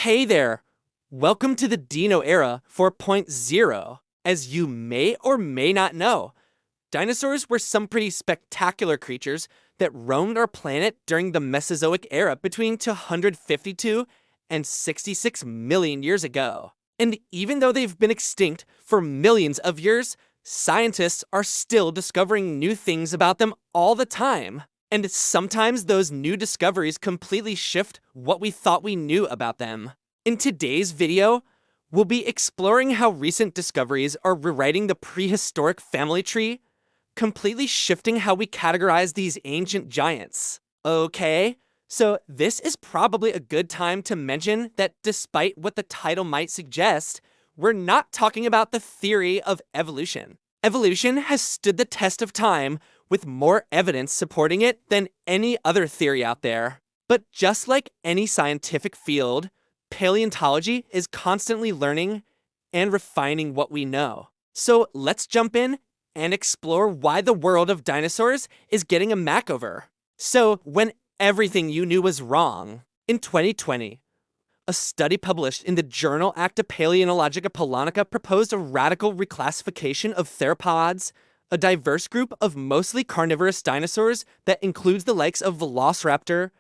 Hey there! Welcome to the Dino era 4.0. As you may or may not know, dinosaurs were some pretty spectacular creatures that roamed our planet during the Mesozoic era between 252 and 66 million years ago. And even though they've been extinct for millions of years, scientists are still discovering new things about them all the time. And sometimes those new discoveries completely shift what we thought we knew about them. In today's video, we'll be exploring how recent discoveries are rewriting the prehistoric family tree, completely shifting how we categorize these ancient giants. Okay, so this is probably a good time to mention that despite what the title might suggest, we're not talking about the theory of evolution. Evolution has stood the test of time with more evidence supporting it than any other theory out there. But just like any scientific field, paleontology is constantly learning and refining what we know. So let's jump in and explore why the world of dinosaurs is getting a makeover. So when everything you knew was wrong. In 2020, a study published in the journal Acta Paleontologica Polonica proposed a radical reclassification of theropods, a diverse group of mostly carnivorous dinosaurs that includes the likes of Velociraptor,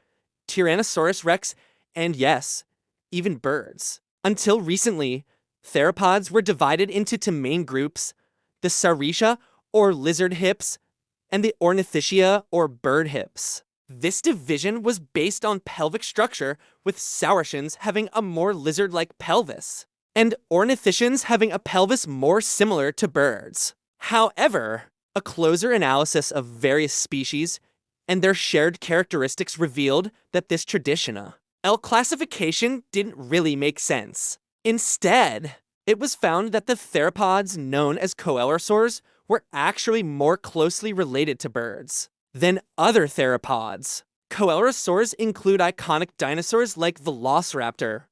Tyrannosaurus rex, and yes, even birds. Until recently, theropods were divided into two main groups, the Sauriscia, or lizard hips, and the Ornithischia, or bird hips. This division was based on pelvic structure, with Saurischians having a more lizard-like pelvis, and Ornithischians having a pelvis more similar to birds. However, a closer analysis of various species and their shared characteristics revealed that this traditional classification didn't really make sense. Instead, it was found that the theropods known as coelurosaurs were actually more closely related to birds than other theropods. Coelurosaurs include iconic dinosaurs like Velociraptor,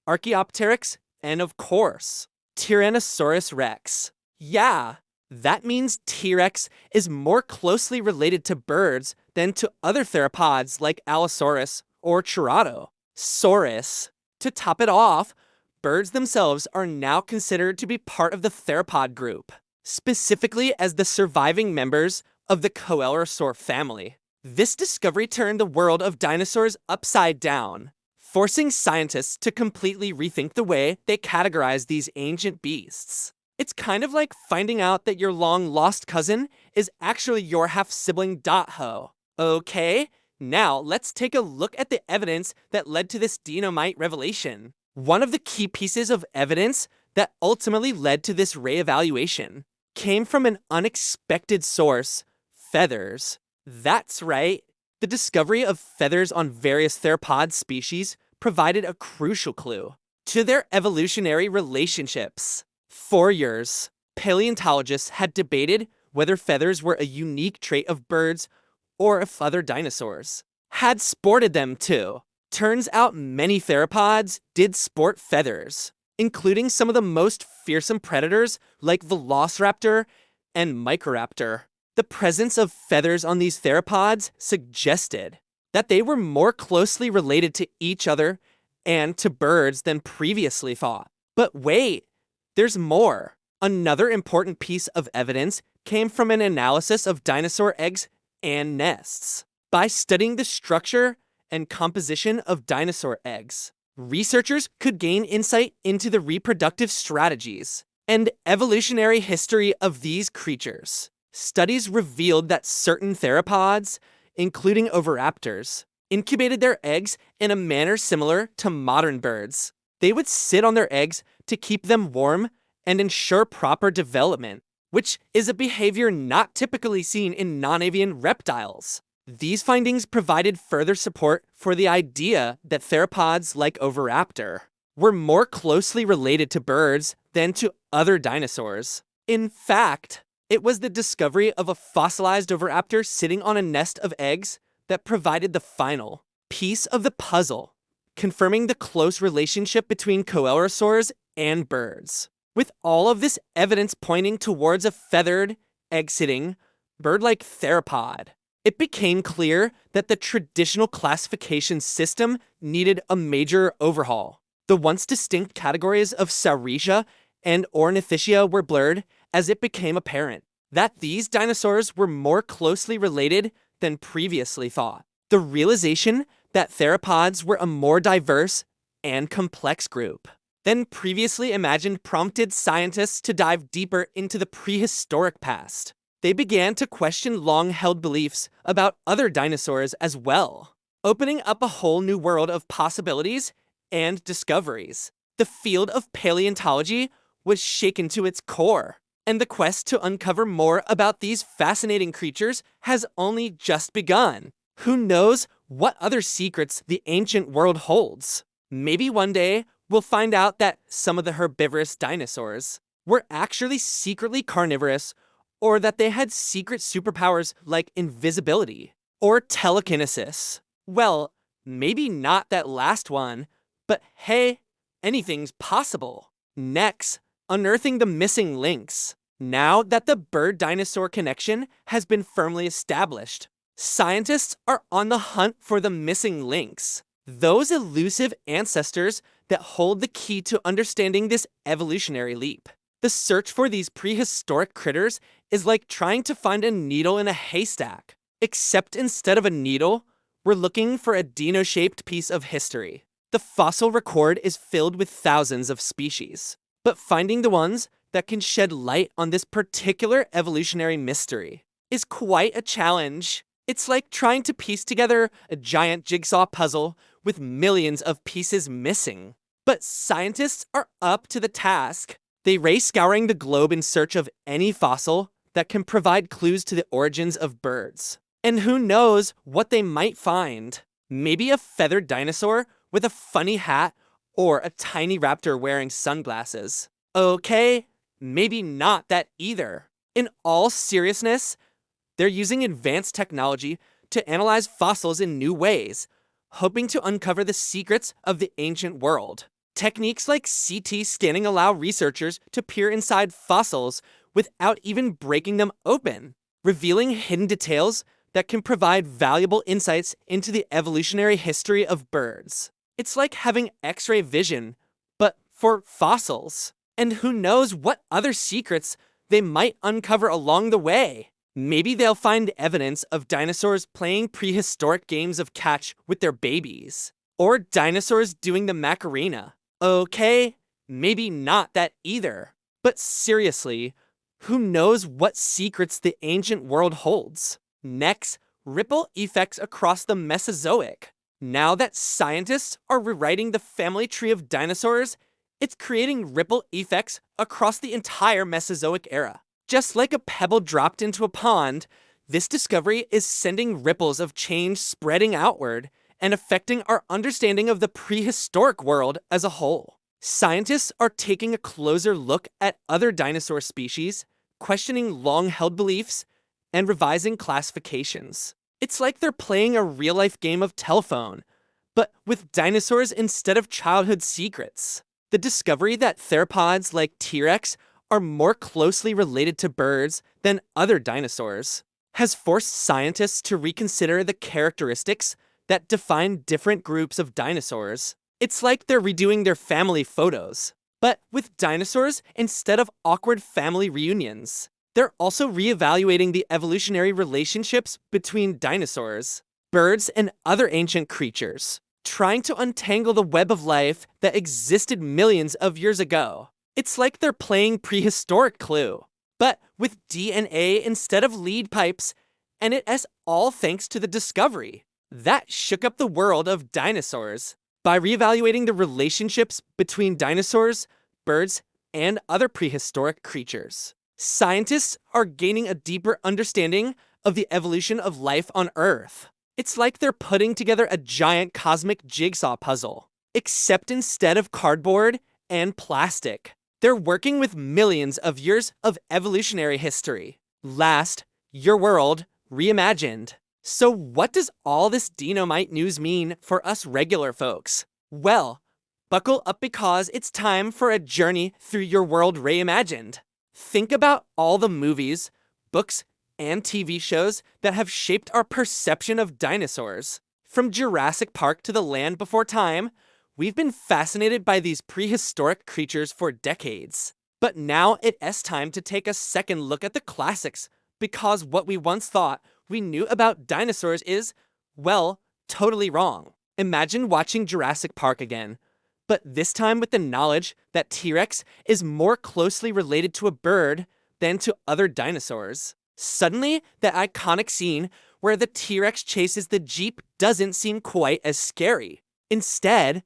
Archaeopteryx, and of course, Tyrannosaurus rex. Yeah, that means T-Rex is more closely related to birds than to other theropods like Allosaurus or Ceratosaurus. To top it off, birds themselves are now considered to be part of the theropod group, specifically as the surviving members of the Coelurosaur family. This discovery turned the world of dinosaurs upside down, forcing scientists to completely rethink the way they categorize these ancient beasts. It's kind of like finding out that your long-lost cousin is actually your half-sibling Dotho. Okay, now let's take a look at the evidence that led to this Dino-mite revelation. One of the key pieces of evidence that ultimately led to this reevaluation came from an unexpected source: feathers. That's right. The discovery of feathers on various theropod species provided a crucial clue to their evolutionary relationships. For years, paleontologists had debated whether feathers were a unique trait of birds or if other dinosaurs had sported them too. Turns out many theropods did sport feathers, including some of the most fearsome predators like Velociraptor and Microraptor. The presence of feathers on these theropods suggested that they were more closely related to each other and to birds than previously thought. But wait, there's more. Another important piece of evidence came from an analysis of dinosaur eggs and nests. By studying the structure and composition of dinosaur eggs, researchers could gain insight into the reproductive strategies and evolutionary history of these creatures. Studies revealed that certain theropods, including oviraptors, incubated their eggs in a manner similar to modern birds. They would sit on their eggs to keep them warm and ensure proper development, which is a behavior not typically seen in non-avian reptiles. These findings provided further support for the idea that theropods like Oviraptor were more closely related to birds than to other dinosaurs. In fact, it was the discovery of a fossilized Oviraptor sitting on a nest of eggs that provided the final piece of the puzzle, confirming the close relationship between coelurosaurs and birds. With all of this evidence pointing towards a feathered, egg-sitting, bird-like theropod, it became clear that the traditional classification system needed a major overhaul. The once distinct categories of Saurischian and Ornithischia were blurred as it became apparent that these dinosaurs were more closely related than previously thought. The realization that theropods were a more diverse and complex group than previously imagined prompted scientists to dive deeper into the prehistoric past. They began to question long-held beliefs about other dinosaurs as well, opening up a whole new world of possibilities and discoveries. The field of paleontology was shaken to its core, and the quest to uncover more about these fascinating creatures has only just begun. Who knows what other secrets the ancient world holds? Maybe one day we'll find out that some of the herbivorous dinosaurs were actually secretly carnivorous, or that they had secret superpowers like invisibility or telekinesis. Well, maybe not that last one, but hey, anything's possible. Next, unearthing the missing links. Now that the bird-dinosaur connection has been firmly established, scientists are on the hunt for the missing links. Those elusive ancestors that hold the key to understanding this evolutionary leap. The search for these prehistoric critters is like trying to find a needle in a haystack. Except instead of a needle, we're looking for a dino-shaped piece of history. The fossil record is filled with thousands of species, but finding the ones that can shed light on this particular evolutionary mystery is quite a challenge. It's like trying to piece together a giant jigsaw puzzle with millions of pieces missing. But scientists are up to the task. They race scouring the globe in search of any fossil that can provide clues to the origins of birds. And who knows what they might find? Maybe a feathered dinosaur with a funny hat, or a tiny raptor wearing sunglasses. Okay, maybe not that either. In all seriousness, they're using advanced technology to analyze fossils in new ways, hoping to uncover the secrets of the ancient world. Techniques like CT scanning allow researchers to peer inside fossils without even breaking them open, revealing hidden details that can provide valuable insights into the evolutionary history of birds. It's like having X-ray vision, but for fossils. And who knows what other secrets they might uncover along the way. Maybe they'll find evidence of dinosaurs playing prehistoric games of catch with their babies, or dinosaurs doing the Macarena. Okay, maybe not that either. But seriously, who knows what secrets the ancient world holds? Next, ripple effects across the Mesozoic. Now that scientists are rewriting the family tree of dinosaurs, it's creating ripple effects across the entire Mesozoic era. Just like a pebble dropped into a pond, this discovery is sending ripples of change spreading outward and affecting our understanding of the prehistoric world as a whole. Scientists are taking a closer look at other dinosaur species, questioning long-held beliefs, and revising classifications. It's like they're playing a real-life game of telephone, but with dinosaurs instead of childhood secrets. The discovery that theropods like T-Rex are more closely related to birds than other dinosaurs has forced scientists to reconsider the characteristics that define different groups of dinosaurs. It's like they're redoing their family photos, but with dinosaurs instead of awkward family reunions. They're also reevaluating the evolutionary relationships between dinosaurs, birds, and other ancient creatures, trying to untangle the web of life that existed millions of years ago. It's like they're playing prehistoric Clue, but with DNA instead of lead pipes, and it's all thanks to the discovery that shook up the world of dinosaurs. By reevaluating the relationships between dinosaurs, birds, and other prehistoric creatures, scientists are gaining a deeper understanding of the evolution of life on Earth. It's like they're putting together a giant cosmic jigsaw puzzle, except instead of cardboard and plastic, they're working with millions of years of evolutionary history. Last, your world reimagined. So what does all this Dinomite news mean for us regular folks? Well, buckle up because it's time for a journey through your world reimagined. Think about all the movies, books, and TV shows that have shaped our perception of dinosaurs. From Jurassic Park to The Land Before Time, We've been fascinated by these prehistoric creatures for decades. But now it's time to take a second look at the classics, because what we once thought we knew about dinosaurs is, well, totally wrong. Imagine watching Jurassic Park again, but this time with the knowledge that T-Rex is more closely related to a bird than to other dinosaurs. Suddenly, that iconic scene where the T-Rex chases the Jeep doesn't seem quite as scary. Instead,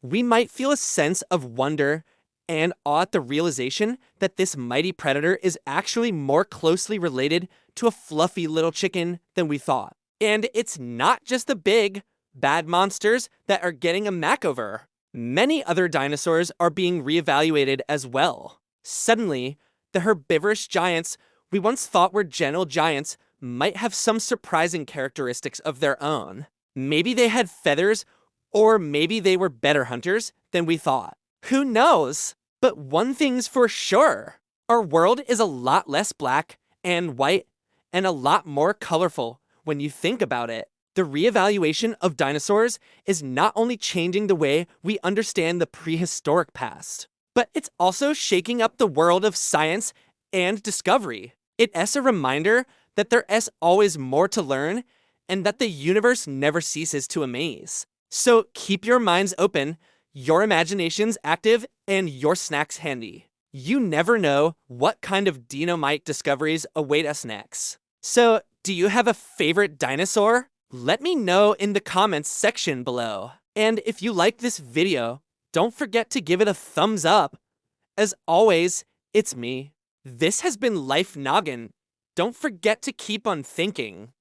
we might feel a sense of wonder and awe at the realization that this mighty predator is actually more closely related to a fluffy little chicken than we thought. And it's not just the big, bad monsters that are getting a makeover. Many other dinosaurs are being reevaluated as well. Suddenly, the herbivorous giants we once thought were gentle giants might have some surprising characteristics of their own. Maybe they had feathers, or maybe they were better hunters than we thought. Who knows? But one thing's for sure. Our world is a lot less black and white and a lot more colorful when you think about it. The reevaluation of dinosaurs is not only changing the way we understand the prehistoric past, but it's also shaking up the world of science and discovery. It's a reminder that there is always more to learn and that the universe never ceases to amaze. So keep your minds open, your imaginations active, and your snacks handy. You never know what kind of Dino-mite discoveries await us next. So, do you have a favorite dinosaur? Let me know in the comments section below. And if you liked this video, don't forget to give it a thumbs up. As always, it's me. This has been Life Noggin. Don't forget to keep on thinking.